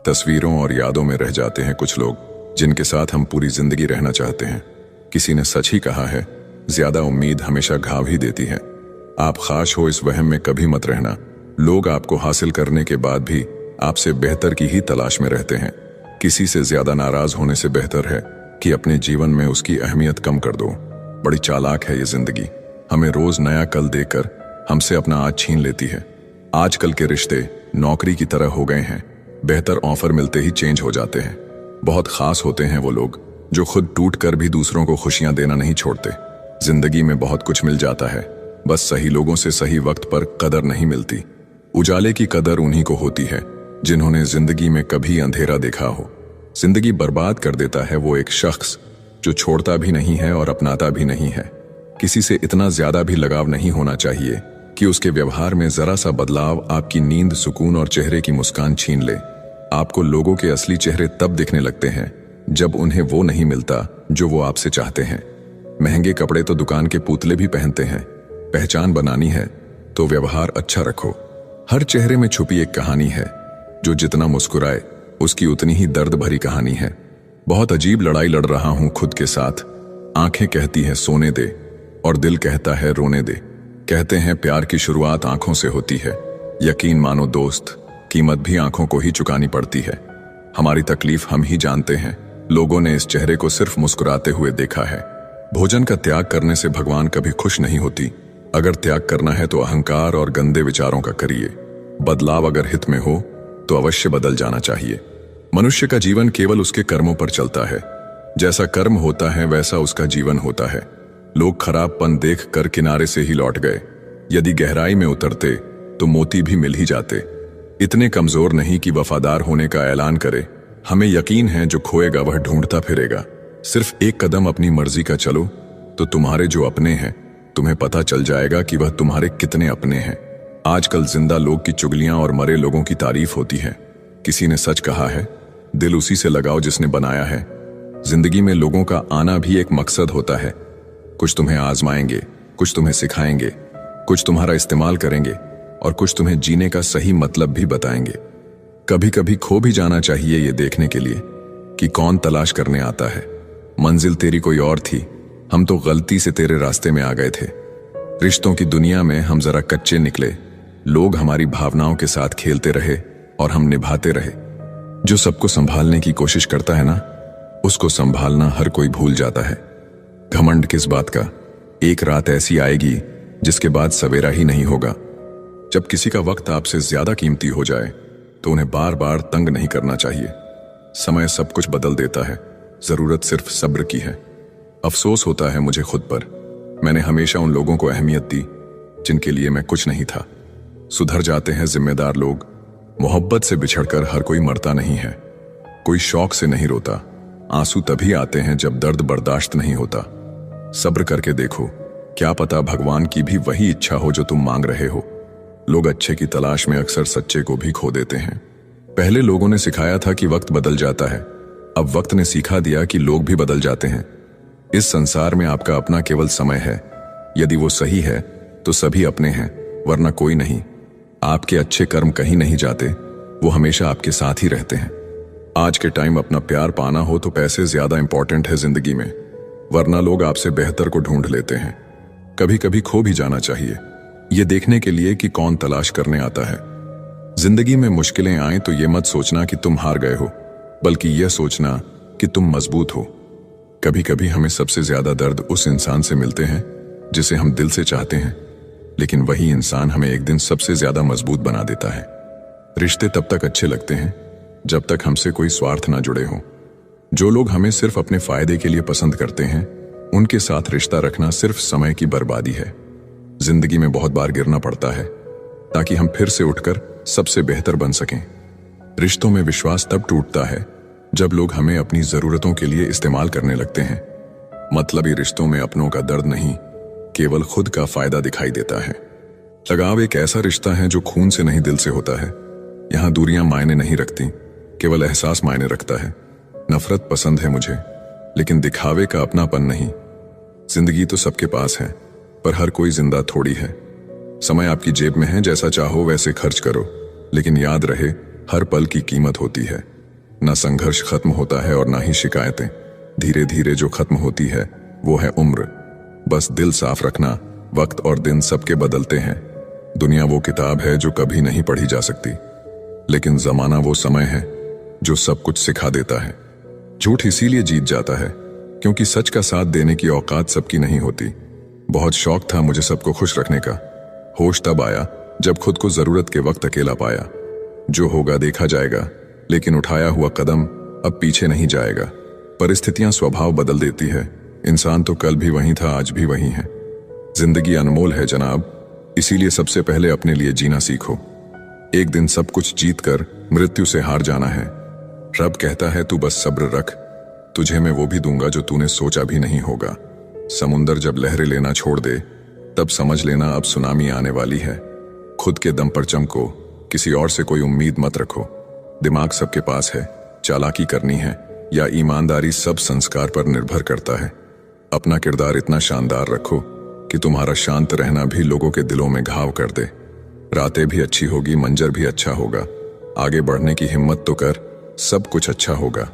तस्वीरों और यादों में रह जाते हैं कुछ लोग जिनके साथ हम पूरी जिंदगी रहना चाहते हैं। किसी ने सच ही कहा है, ज्यादा उम्मीद हमेशा घाव ही देती है। आप खास हो इस वहम में कभी मत रहना। लोग आपको हासिल करने के बाद भी आपसे बेहतर की ही तलाश में रहते हैं। किसी से ज्यादा नाराज होने से बेहतर है कि अपने जीवन में उसकी अहमियत कम कर दो। बड़ी चालाक है ये जिंदगी, हमें रोज नया कल देकर हमसे अपना आज छीन लेती है। आजकल के रिश्ते नौकरी की तरह हो गए हैं, बेहतर ऑफर मिलते ही चेंज हो जाते हैं। बहुत खास होते हैं वो लोग जो खुद टूट कर भी दूसरों को खुशियां देना नहीं छोड़ते। जिंदगी में बहुत कुछ मिल जाता है, बस सही लोगों से सही वक्त पर कदर नहीं मिलती। उजाले की कदर उन्हीं को होती है जिन्होंने जिंदगी में कभी अंधेरा देखा हो। जिंदगी बर्बाद कर देता है वो एक शख्स जो छोड़ता भी नहीं है और अपनाता भी नहीं है। किसी से इतना ज्यादा भी लगाव नहीं होना चाहिए कि उसके व्यवहार में जरा सा बदलाव आपकी नींद, सुकून और चेहरे की मुस्कान छीन ले। आपको लोगों के असली चेहरे तब दिखने लगते हैं जब उन्हें वो नहीं मिलता जो वो आपसे चाहते हैं। महंगे कपड़े तो दुकान के पुतले भी पहनते हैं। पहचान बनानी है तो व्यवहार अच्छा रखो। हर चेहरे में छुपी एक कहानी है, जो जितना मुस्कुराए उसकी उतनी ही दर्द भरी कहानी है। बहुत अजीब लड़ाई लड़ रहा हूं खुद के साथ। आंखें कहती हैं सोने दे और दिल कहता है रोने दे। कहते हैं प्यार की शुरुआत आंखों से होती है। यकीन मानो दोस्त, कीमत भी आंखों को ही चुकानी पड़ती है। हमारी तकलीफ हम ही जानते हैं। लोगों ने इस चेहरे को सिर्फ मुस्कुराते हुए देखा है। भोजन का त्याग करने से भगवान कभी खुश नहीं होती। अगर त्याग करना है तो अहंकार और गंदे विचारों का करिए। बदलाव अगर हित में हो तो अवश्य बदल जाना चाहिए। मनुष्य का जीवन केवल उसके कर्मों पर चलता है। जैसा कर्म होता है वैसा उसका जीवन होता है। लोग खराबपन देख कर किनारे से ही लौट गए। यदि गहराई में उतरते तो मोती भी मिल ही जाते। इतने कमजोर नहीं कि वफादार होने का ऐलान करे। हमें यकीन है जो खोएगा वह ढूंढता फिरेगा। सिर्फ एक कदम अपनी मर्जी का चलो तो तुम्हारे जो अपने हैं तुम्हें पता चल जाएगा कि वह तुम्हारे कितने अपने हैं। आजकल जिंदा लोग की चुगलियां और मरे लोगों की तारीफ होती है। किसी ने सच कहा है, दिल उसी से लगाओ जिसने बनाया है। जिंदगी में लोगों का आना भी एक मकसद होता है। कुछ तुम्हें आजमाएंगे, कुछ तुम्हें सिखाएंगे, कुछ तुम्हारा इस्तेमाल करेंगे और कुछ तुम्हें जीने का सही मतलब भी बताएंगे। कभी कभी खो भी जाना चाहिए ये देखने के लिए कि कौन तलाश करने आता है। मंजिल तेरी कोई और थी, हम तो गलती से तेरे रास्ते में आ गए थे। रिश्तों की दुनिया में हम जरा कच्चे निकले। लोग हमारी भावनाओं के साथ खेलते रहे और हम निभाते रहे। जो सबको संभालने की कोशिश करता है ना, उसको संभालना हर कोई भूल जाता है। घमंड किस बात का? एक रात ऐसी आएगी जिसके बाद सवेरा ही नहीं होगा। जब किसी का वक्त आपसे ज्यादा कीमती हो जाए तो उन्हें बार बार तंग नहीं करना चाहिए। समय सब कुछ बदल देता है, जरूरत सिर्फ सब्र की है। अफसोस होता है मुझे खुद पर। मैंने हमेशा उन लोगों को अहमियत दी जिनके लिए मैं कुछ नहीं था। सुधर जाते हैं जिम्मेदार लोग। मोहब्बत से बिछड़कर हर कोई मरता नहीं है। कोई शौक से नहीं रोता। आंसू तभी आते हैं जब दर्द बर्दाश्त नहीं होता। सब्र करके देखो, क्या पता भगवान की भी वही इच्छा हो जो तुम मांग रहे हो। लोग अच्छे की तलाश में अक्सर सच्चे को भी खो देते हैं। पहले लोगों ने सिखाया था कि वक्त बदल जाता है, अब वक्त ने सिखा दिया कि लोग भी बदल जाते हैं। इस संसार में आपका अपना केवल समय है। यदि वो सही है तो सभी अपने हैं, वरना कोई नहीं। आपके अच्छे कर्म कहीं नहीं जाते, वो हमेशा आपके साथ ही रहते हैं। आज के टाइम अपना प्यार पाना हो तो पैसे ज्यादा इंपॉर्टेंट है जिंदगी में, वरना लोग आपसे बेहतर को ढूंढ लेते हैं। कभी कभी खो भी जाना चाहिए, ये देखने के लिए कि कौन तलाश करने आता है। जिंदगी में मुश्किलें आए तो ये मत सोचना कि तुम हार गए हो, बल्कि यह सोचना कि तुम मजबूत हो। कभी कभी हमें सबसे ज्यादा दर्द उस इंसान से मिलते हैं जिसे हम दिल से चाहते हैं, लेकिन वही इंसान हमें एक दिन सबसे ज्यादा मजबूत बना देता है। रिश्ते तब तक अच्छे लगते हैं जब तक हमसे कोई स्वार्थ ना जुड़े हो। जो लोग हमें सिर्फ अपने फायदे के लिए पसंद करते हैं, उनके साथ रिश्ता रखना सिर्फ समय की बर्बादी है। जिंदगी में बहुत बार गिरना पड़ता है ताकि हम फिर से उठकर सबसे बेहतर बन सकें। रिश्तों में विश्वास तब टूटता है जब लोग हमें अपनी जरूरतों के लिए इस्तेमाल करने लगते हैं। मतलबी रिश्तों में अपनों का दर्द नहीं, केवल खुद का फायदा दिखाई देता है। लगाव एक ऐसा रिश्ता है जो खून से नहीं दिल से होता है। यहाँ दूरियां मायने नहीं रखती, केवल एहसास मायने रखता है। नफरत पसंद है मुझे, लेकिन दिखावे का अपनापन नहीं। जिंदगी तो सबके पास है, पर हर कोई जिंदा थोड़ी है। समय आपकी जेब में है, जैसा चाहो वैसे खर्च करो, लेकिन याद रहे हर पल की कीमत होती है। न संघर्ष खत्म होता है और ना ही शिकायतें। धीरे धीरे जो खत्म होती है वो है उम्र। बस दिल साफ रखना, वक्त और दिन सबके बदलते हैं। दुनिया वो किताब है जो कभी नहीं पढ़ी जा सकती, लेकिन जमाना वो समय है जो सब कुछ सिखा देता है। झूठ इसीलिए जीत जाता है क्योंकि सच का साथ देने की औकात सबकी नहीं होती। बहुत शौक था मुझे सबको खुश रखने का। होश तब आया जब खुद को जरूरत के वक्त अकेला पाया। जो होगा देखा जाएगा, लेकिन उठाया हुआ कदम अब पीछे नहीं जाएगा। परिस्थितियां स्वभाव बदल देती है, इंसान तो कल भी वही था, आज भी वही है। जिंदगी अनमोल है जनाब, इसीलिए सबसे पहले अपने लिए जीना सीखो। एक दिन सब कुछ जीत कर मृत्यु से हार जाना है। रब कहता है तू बस सब्र रख, तुझे मैं वो भी दूंगा जो तूने सोचा भी नहीं होगा। समुंदर जब लहरें लेना छोड़ दे तब समझ लेना अब सुनामी आने वाली है। खुद के दम पर चमको, किसी और से कोई उम्मीद मत रखो। दिमाग सबके पास है, चालाकी करनी है या ईमानदारी सब संस्कार पर निर्भर करता है। अपना किरदार इतना शानदार रखो कि तुम्हारा शांत रहना भी लोगों के दिलों में घाव कर दे। रातें भी अच्छी होगी, मंजर भी अच्छा होगा। आगे बढ़ने की हिम्मत तो कर, सब कुछ अच्छा होगा।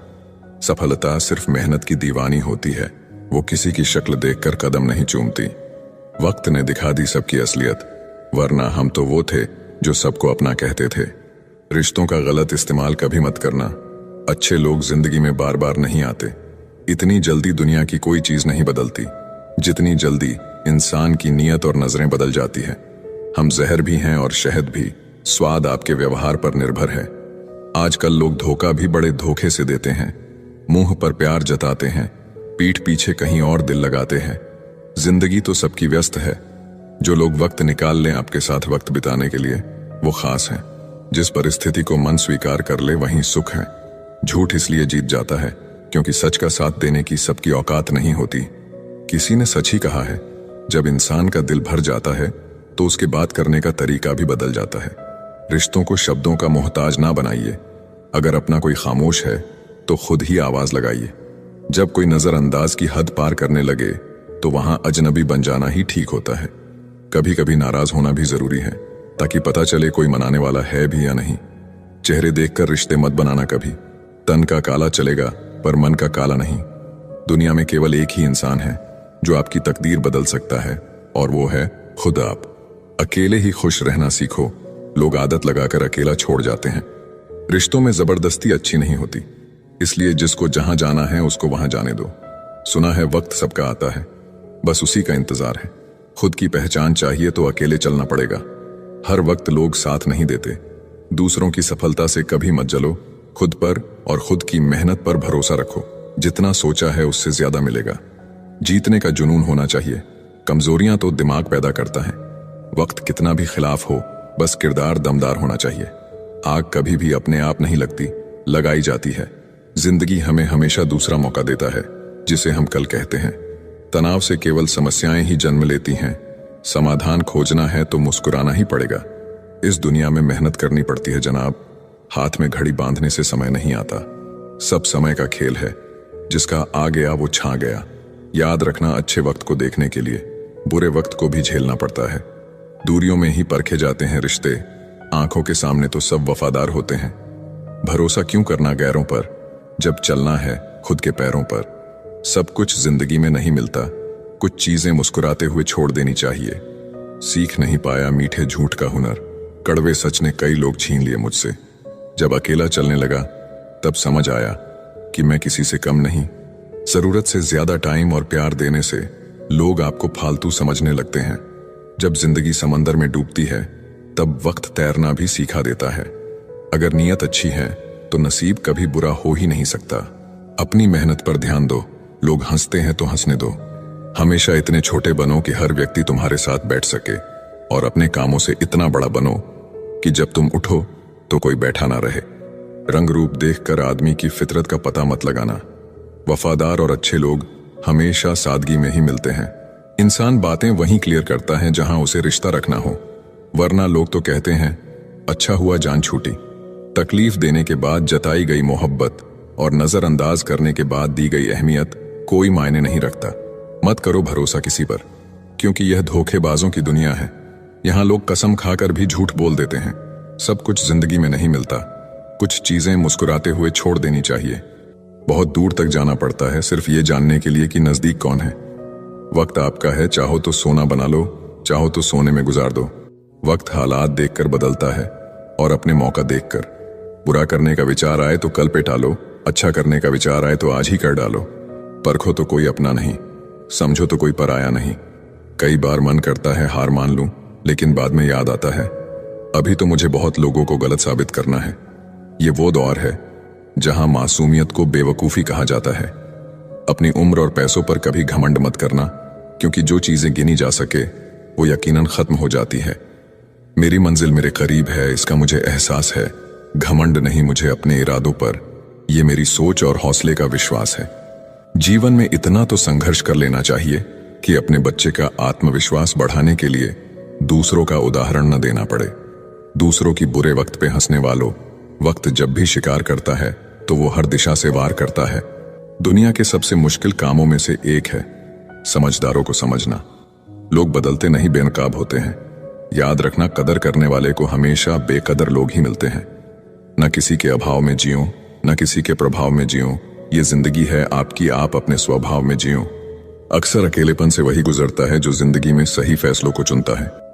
सफलता सिर्फ मेहनत की दीवानी होती है, वो किसी की शक्ल देखकर कदम नहीं चूमती। वक्त ने दिखा दी सबकी असलियत, वरना हम तो वो थे जो सबको अपना कहते थे। रिश्तों का गलत इस्तेमाल कभी मत करना। अच्छे लोग जिंदगी में बार बार नहीं आते। इतनी जल्दी दुनिया की कोई चीज नहीं बदलती जितनी जल्दी इंसान की नीयत और नजरें बदल जाती है। हम जहर भी हैं और शहद भी, स्वाद आपके व्यवहार पर निर्भर है। आजकल लोग धोखा भी बड़े धोखे से देते हैं। मुंह पर प्यार जताते हैं, पीठ पीछे कहीं और दिल लगाते हैं। जिंदगी तो सबकी व्यस्त है। जो लोग वक्त निकाल लें आपके साथ वक्त बिताने के लिए, वो खास हैं। जिस परिस्थिति को मन स्वीकार कर ले वहीं सुख है। झूठ इसलिए जीत जाता है क्योंकि सच का साथ देने की सबकी औकात नहीं होती। किसी ने सच ही कहा है, जब इंसान का दिल भर जाता है तो उसके बात करने का तरीका भी बदल जाता है। रिश्तों को शब्दों का मोहताज ना बनाइए। अगर अपना कोई खामोश है तो खुद ही आवाज लगाइए। जब कोई नजरअंदाज की हद पार करने लगे तो वहां अजनबी बन जाना ही ठीक होता है। कभी कभी नाराज होना भी जरूरी है ताकि पता चले कोई मनाने वाला है भी या नहीं। चेहरे देखकर रिश्ते मत बनाना कभी। तन का काला चलेगा पर मन का काला नहीं। दुनिया में केवल एक ही इंसान है जो आपकी तकदीर बदल सकता है, और वो है खुद आप। अकेले ही खुश रहना सीखो। लोग आदत लगाकर अकेला छोड़ जाते हैं। रिश्तों में जबरदस्ती अच्छी नहीं होती, इसलिए जिसको जहां जाना है उसको वहां जाने दो। सुना है वक्त सबका आता है, बस उसी का इंतजार है। खुद की पहचान चाहिए तो अकेले चलना पड़ेगा। हर वक्त लोग साथ नहीं देते। दूसरों की सफलता से कभी मत जलो। खुद पर और खुद की मेहनत पर भरोसा रखो। जितना सोचा है उससे ज्यादा मिलेगा। जीतने का जुनून होना चाहिए, कमजोरियां तो दिमाग पैदा करता है। वक्त कितना भी खिलाफ हो, बस किरदार दमदार होना चाहिए। आग कभी भी अपने आप नहीं लगती, लगाई जाती है। जिंदगी हमें हमेशा दूसरा मौका देता है, जिसे हम कल कहते हैं। तनाव से केवल समस्याएं ही जन्म लेती हैं। समाधान खोजना है तो मुस्कुराना ही पड़ेगा। इस दुनिया में मेहनत करनी पड़ती है जनाब। हाथ में घड़ी बांधने से समय नहीं आता। सब समय का खेल है। जिसका आ गया वो छा गया। याद रखना, अच्छे वक्त को देखने के लिए बुरे वक्त को भी झेलना पड़ता है। दूरियों में ही परखे जाते हैं रिश्ते, आंखों के सामने तो सब वफादार होते हैं। भरोसा क्यों करना गैरों पर जब चलना है खुद के पैरों पर। सब कुछ जिंदगी में नहीं मिलता, कुछ चीजें मुस्कुराते हुए छोड़ देनी चाहिए। सीख नहीं पाया मीठे झूठ का हुनर, कड़वे सच ने कई लोग छीन लिए मुझसे। जब अकेला चलने लगा तब समझ आया कि मैं किसी से कम नहीं। जरूरत से ज्यादा टाइम और प्यार देने से लोग आपको फालतू समझने लगते हैं। जब जिंदगी समंदर में डूबती है तब वक्त तैरना भी सिखा देता है। अगर नीयत अच्छी है तो नसीब कभी बुरा हो ही नहीं सकता। अपनी मेहनत पर ध्यान दो, लोग हंसते हैं तो हंसने दो। हमेशा इतने छोटे बनो कि हर व्यक्ति तुम्हारे साथ बैठ सके, और अपने कामों से इतना बड़ा बनो कि जब तुम उठो तो कोई बैठा ना रहे। रंग रूप देखकर आदमी की फितरत का पता मत लगाना। वफादार और अच्छे लोग हमेशा सादगी में ही मिलते हैं। इंसान बातें वहीं क्लियर करता है जहां उसे रिश्ता रखना हो, वरना लोग तो कहते हैं अच्छा हुआ जान छूटी। तकलीफ देने के बाद जताई गई मोहब्बत और नजरअंदाज करने के बाद दी गई अहमियत कोई मायने नहीं रखता। मत करो भरोसा किसी पर, क्योंकि यह धोखेबाजों की दुनिया है। यहाँ लोग कसम खाकर भी झूठ बोल देते हैं। सब कुछ जिंदगी में नहीं मिलता। कुछ चीजें मुस्कुराते हुए छोड़ देनी चाहिए। बहुत दूर तक जाना पड़ता है सिर्फ ये जानने के लिए कि नजदीक कौन है। वक्त आपका है, चाहो तो सोना बना लो, चाहो तो सोने में गुजार दो। वक्त हालात देखकर बदलता है और अपने मौका देखकर। बुरा करने का विचार आए तो कल पे टालो, अच्छा करने का विचार आए तो आज ही कर डालो। परखो तो कोई अपना नहीं, समझो तो कोई पराया नहीं। कई बार मन करता है हार मान लूं, लेकिन बाद में याद आता है अभी तो मुझे बहुत लोगों को गलत साबित करना है। ये वो दौर है जहां मासूमियत को बेवकूफी कहा जाता है। अपनी उम्र और पैसों पर कभी घमंड मत करना, क्योंकि जो चीजें गिनी जा सके वो यकीनन खत्म हो जाती है। मेरी मंजिल मेरे करीब है, इसका मुझे एहसास है। घमंड नहीं मुझे अपने इरादों पर, ये मेरी सोच और हौसले का विश्वास है। जीवन में इतना तो संघर्ष कर लेना चाहिए कि अपने बच्चे का आत्मविश्वास बढ़ाने के लिए दूसरों का उदाहरण न देना पड़े। दूसरों की बुरे वक्त पे हंसने वालों, वक्त जब भी शिकार करता है तो वो हर दिशा से वार करता है। दुनिया के सबसे मुश्किल कामों में से एक है समझदारों को समझना। लोग बदलते नहीं, बेनकाब होते हैं। याद रखना, कदर करने वाले को हमेशा बेकदर लोग ही मिलते हैं। न किसी के अभाव में जियो, न किसी के प्रभाव में जियो। ये जिंदगी है आपकी, आप अपने स्वभाव में जियो। अक्सर अकेलेपन से वही गुजरता है जो जिंदगी में सही फैसलों को चुनता है।